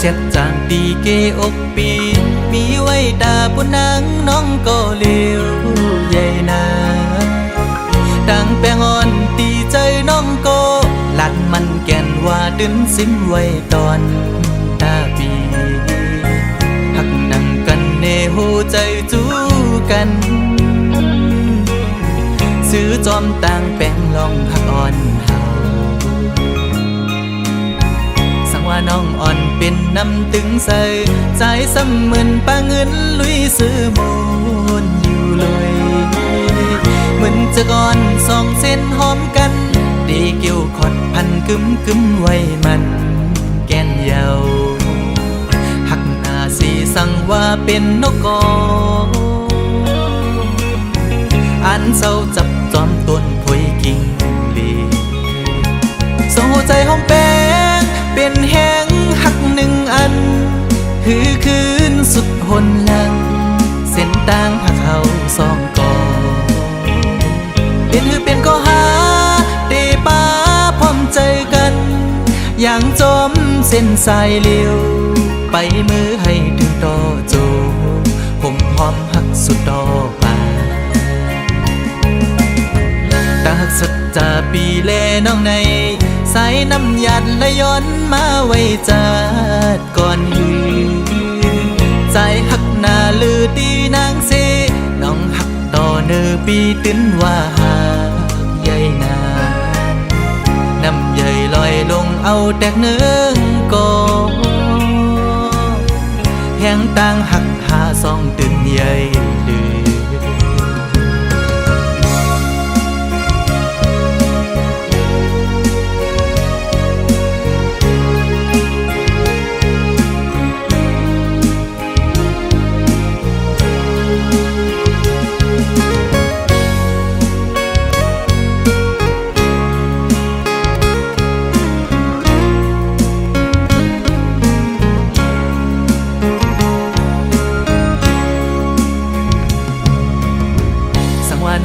จ็ดจางตีเกอกปีมีไว้ตาปุนังน้องก็เลี้ยวใหญ่นาดังแปงอ่อนตีใจน้องก็หลัดมันแก่นว่าดึนซิมไว้ตอนตาปีหักนั่งกันเนหูใจจูกันซื้อจอมต่างแปงลองหักอ่อนเฮาสังว่าน้องอ่อนเป็นน้ำตึงใส่ใจซ้ำเหมือนปลาเงินลุยซื้อมูลอยู่เลยเหมือนจะก่อนสองเส้นหอมกันดีเกี่ยวขอดพันกึมไว้มันแก่นเยาหักหน้าสีสั่งว่าเป็นนกกออันเศร้าจับจอมต้นพวยกิ่งลีส่งหัวใจห้องแป้งเป็นแห้งหักหนึ่งอันคือคืนสุดหนหลังเส้นต่างหักเขาสองกอเป็นก็หาเตป้าพร้อมใจกันอย่างจมเส้นสายเลี้ยวไปมือให้ถึงต่อโจผมหอมหักสุดต่อป่าตาหักสัจจาปีแลน้องในสายน้ำหยัดและย้อนมาไว้จัดก่อนหือใจหักหน้าลือดีนางเสน้องหักต่อเนอปีตื้นว่าหากใหญ่นาน้ำใหญ่ลอยลงเอาแตกเนื้อก็แห้งต่างหักหาซองตื่นใหญ่ลือ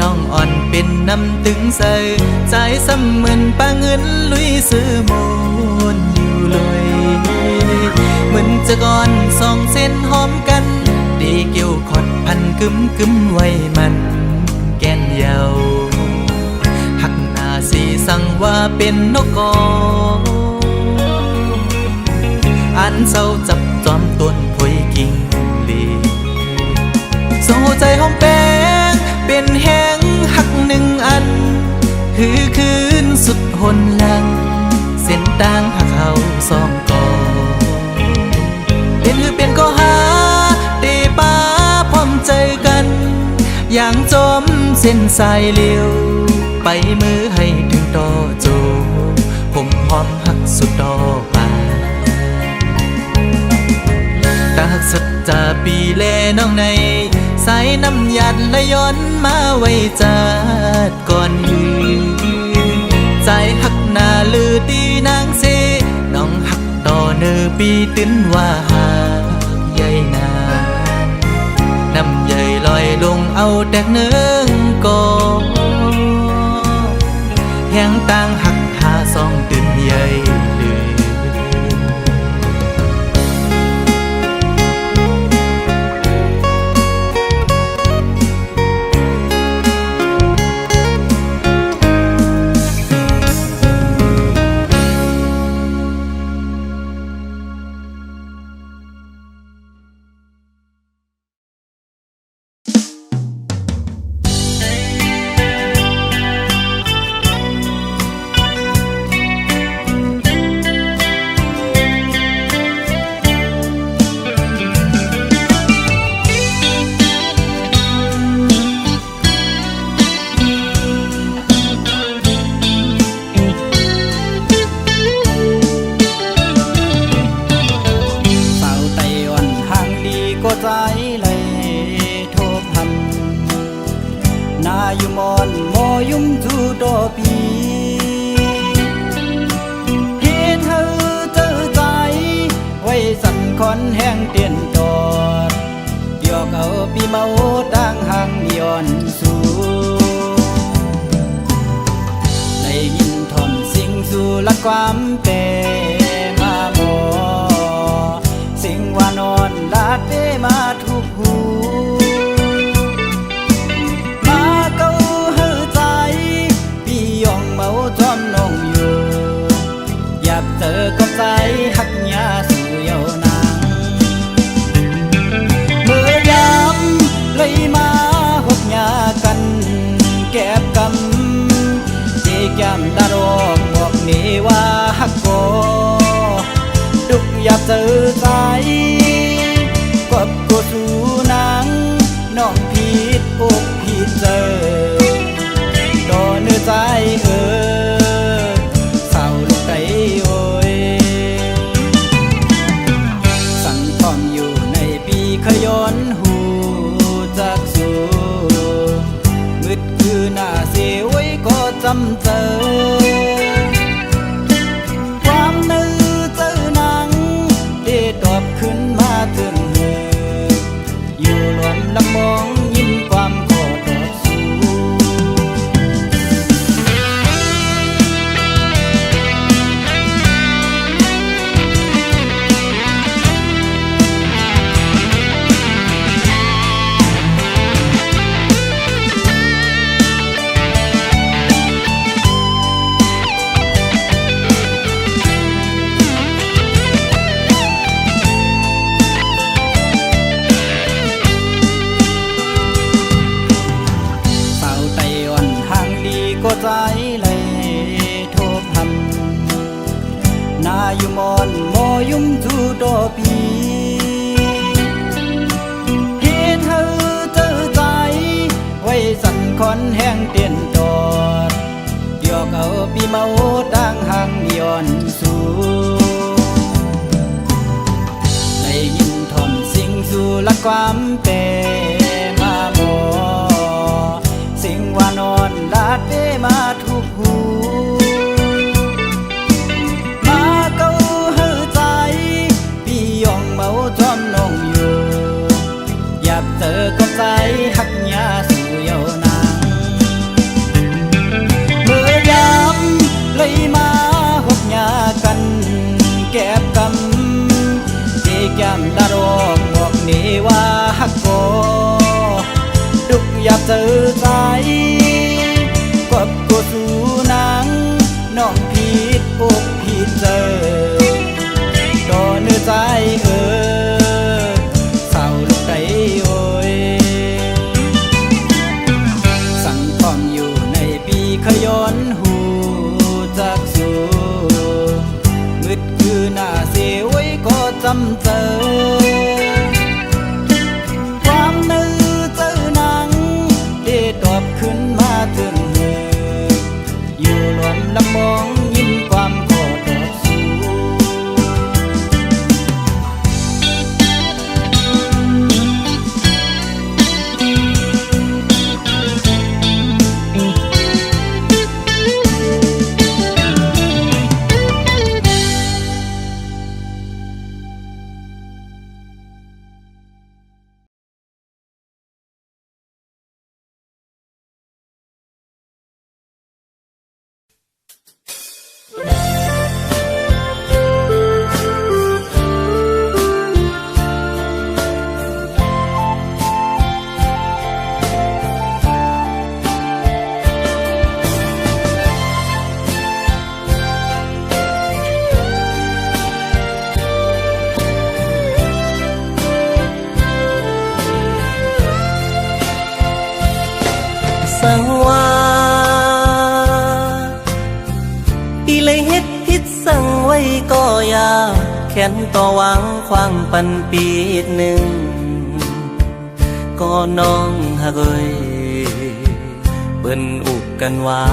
น้องอ่อนเป็นน้ำตึงใส่ใจซ้ำเหมือนปลาเงินลุยซื้อมูลอยู่เลยเหมือนจะก่อนสองเส้นหอมกันดีเกี่ยวขอดพันกึมไว้มันแก่นเยาหักหน้าสีสั่งว่าเป็นนกกออันเศร้าจับจอมต้นพวยกิ่งลีส่งหัวใจหอมแป้งเป็นแห้งหักหนึ่งอันคือคืนสุดหนหลังเส้นต่างหักเขาสองกอเป็นก็หาเตป้าพร้อมใจกันอย่างจมเส้นสายเลี้ยวไปมือให้ถึงต่อโจผมหอมหักสุดต่อป่าตาหักสัจจาปีแลน้องในสายน้ำหยัดและย้อนมาไว้จัดก่อนหือใจหักหน้าลือตีนางเสน้องหักต่อเนอปีตื้นว่าหากใหญ่นาน้ำใหญ่ลอยลงเอาแตกเนื้อก็แห้งต่างหักหาซองตื่นใหญ่ลืออยู่มอนโมยุ่มจูโตปีเฮ็ดให้เจอใจไว้สั่นคอนแห้งเตียนจอดเกี่ยวเอาปีเมาตั้งห่างย้อนสู่ได้ยินทอนสิ่งสู่ละความเปมาบ่ เจอใจกบกูสู่นางน้องผิดอกผิดเจอต่อเนื้อใจเศร้าลูกไก่โอยสั่งทองอยู่ในปีขย้อนหูจากสู่มืดคือหน้าเสียไว้ก็จำเจอความนึกเจอหนังได้ตอบขึ้นมาถึงอยู่ล้วนลำมองยิ้มความขอตอบสู่ก็ใจเลยโทพันนาอยู่มอนมอยุ่มจูโตปีเฮ็ดเธอเจอใจไว้สั่นคอนแห้งเตียนจอดหยอกเอาปีเมาดังห่างย้อนสู่ได้ยินทอนสิ่งสู่ละความเป็นมาหมอสิ่งว่านอนลาดเปมาทุกหูมาเก้าเฮือใจพี่ยองเมาจอมน้องอยู่อยากเจอก็ใจหักยาสู่เยาวนางเมื่อยามเลยมาหกยากันแก็บกำเด็กยามดารองบอกนี่ว่าหักก็ทุกอยากเจอใจกบกูสู่นางน้องผิดอกผิดเจอต่อเนื้อใจเศร้าลูกไก่โอยสั่งทองอยู่ในปีขย้อนหูจากสู่มืดคือหน้าเสียไว้ก็จำเจอตอบขึ้นมาถึงอยู่ล้วนลำมองยิ้มความขอตอบสู่สังว่าอีเลยเฮ็ดผิดสั่งไว้ก็ยาแค้นต่อหวังความปันปีหนึ่งก็น้องหักเอ้ยเปิ้นอุกกันว่า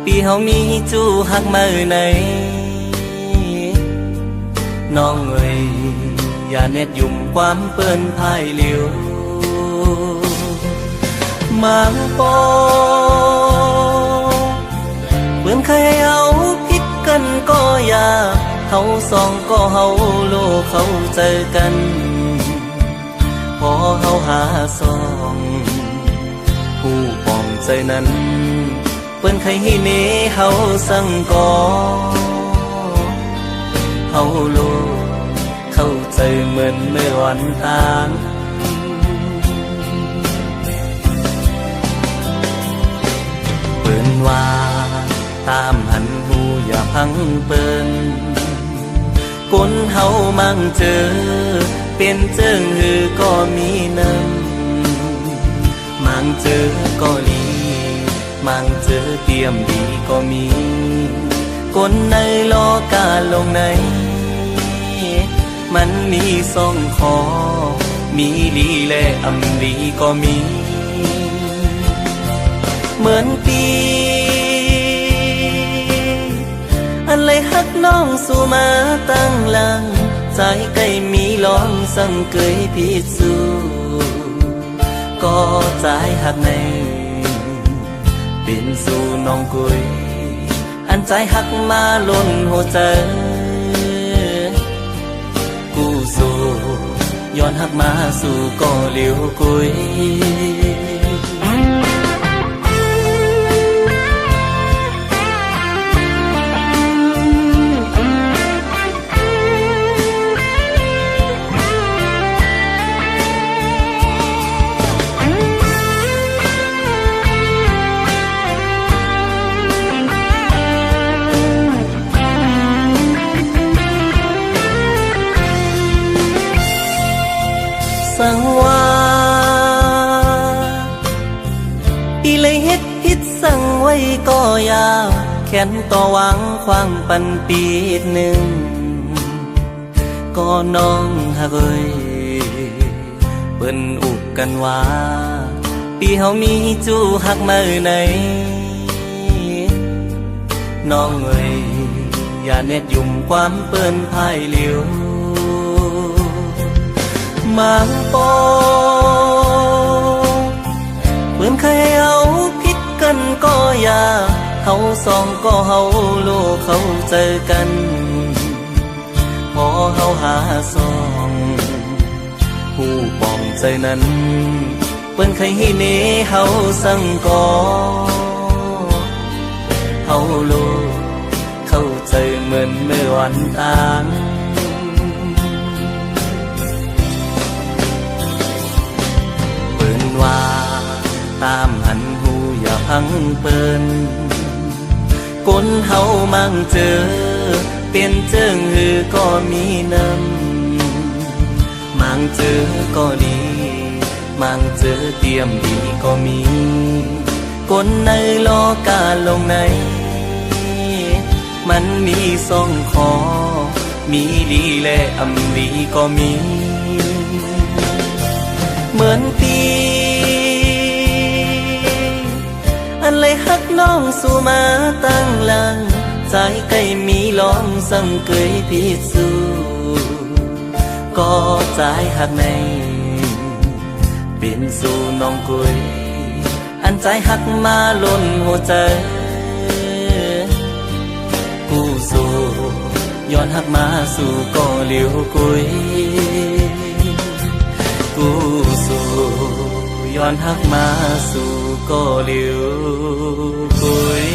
ปีเฮามีจู้หักมาไหนน้องเอ้ยอย่าเน็ดยุ่มความเปิ้นพายเหลียวมังโปเมื่อใครเอาพิษกันก็อยากเขาสองก็เฮาโลกเขาเจอกันพอเฮาหาสองผู้ปองใจนั้นเปิ้นใครให้เนเฮาสั่งก่อเฮาโลกเข้าใจเหมือนเมื่อวันต่างเปิ้นว่าตามหันหูอย่าพังเปิ้นคนเฮามั่งเจอเป็นเจิงหือก็มีน้ำมั่งเจอก็ลีมั่งเจอเตรียมดีก็มีคนในโลกาลงใน มันมีสองคอมีลีและอำลีก็มี เหมือนปีอันเลยฮักน้องสู่มาตั้งหลังใจใกล้มีลองสั่งเกยพิสูก็ใจฮักในเป็นสู่น้องกุยอันใจฮักมาล้นหัวใจกูสู่ย้อนฮักมาสู่ก็เลี้ยวกุยสั่งว่าอีเลยเฮ็ดผิดสั่งไว้ก็ยาวแขนต่อหวังความปันปีหนึ่งก็น้องฮักเอ้ยเปิ้นอุกกันว่าปีเฮามีจูฮักมาไหนน้องเอ้ยอย่าเน็ดยุ่มความเปิ้นพายเหลียวมังโปเพื่อนเคยเอาผิดกันก็อย่าเขาสองก็เฮาโลกเขาเจอกันพอเฮาหาสองผู้ปองใจนั้นเพื่อนเคยให้เนเฮาสั่งก่อเฮาโลกเข้าใจเหมือนเมื่อวันต่างว่าตามหันหูอย่าพังเปิ้นคนเฮามั่งเจอเป็นเจิงหือก็มีน้ำมั่งเจอก็ดีมั่งเจอเตรียมดีก็มีคนในโลกาลงในมันมีสองคอมีดีและอำลีก็มีเหมือนปีอันเลยฮักน้องสู่มาตั้งหลังใจใกล้มีลองสั่งเกยพิสูก็ใจฮักในเป็นสู่น้องกุยอันใจฮักมาล้นหัวใจกูสู่ย้อนฮักมาสู่ก็เลี้ยวกุยกูสู่ย้อนฮักมาสู่ก็เลี้ยวกุย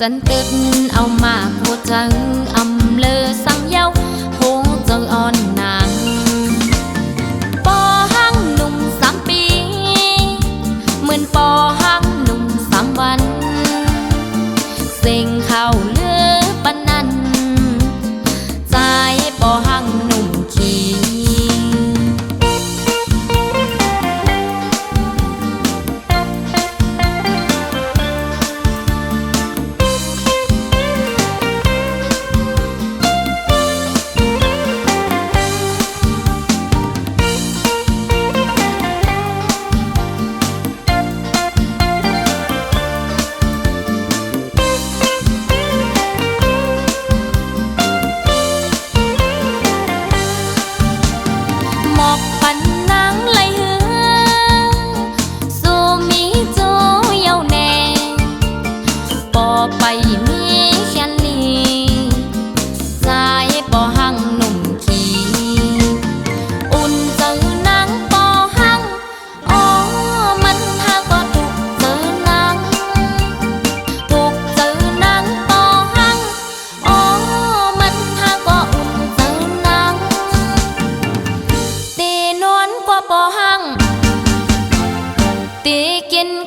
Chân tết ao mà một trắng âm lơ sang nhau hố giờ on nàng bò hang nùng sám pi mượn bò hang nùng sám văn sinh khao lứa ban ăn dài bò hang nùng chi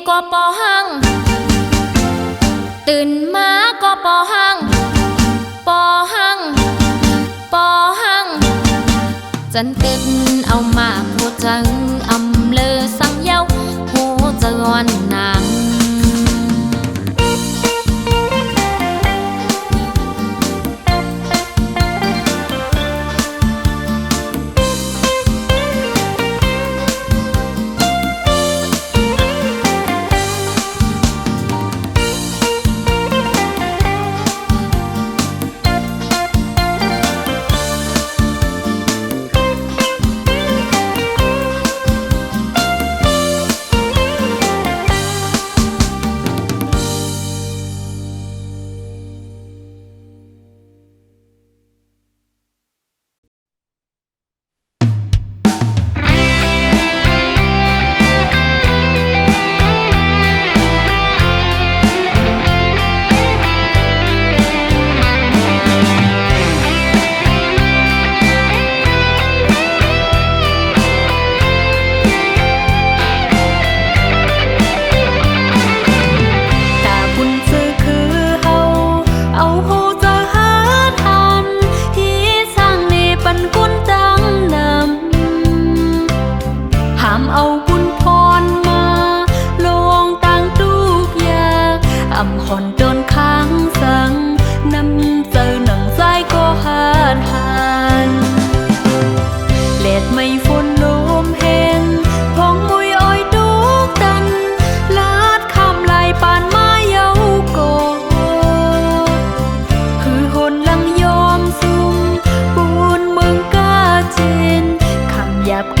có bò hangตื่นมาก็ปอหังปอหังปอหังจันตึนเอามาโพจังอำเลอสังเยาโหจะงอนนางเก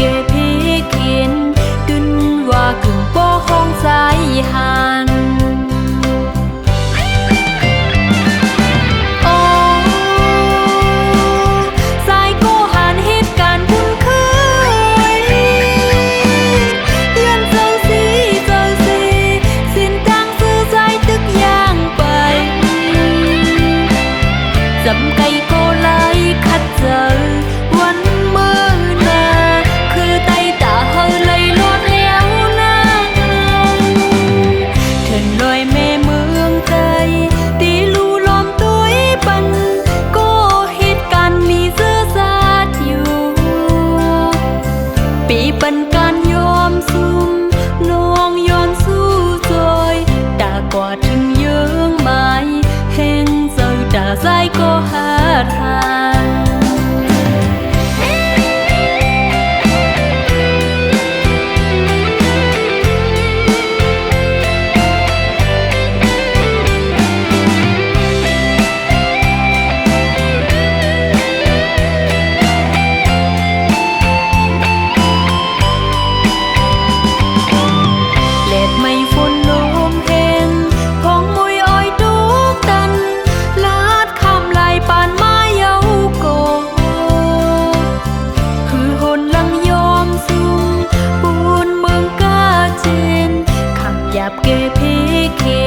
็บเพเ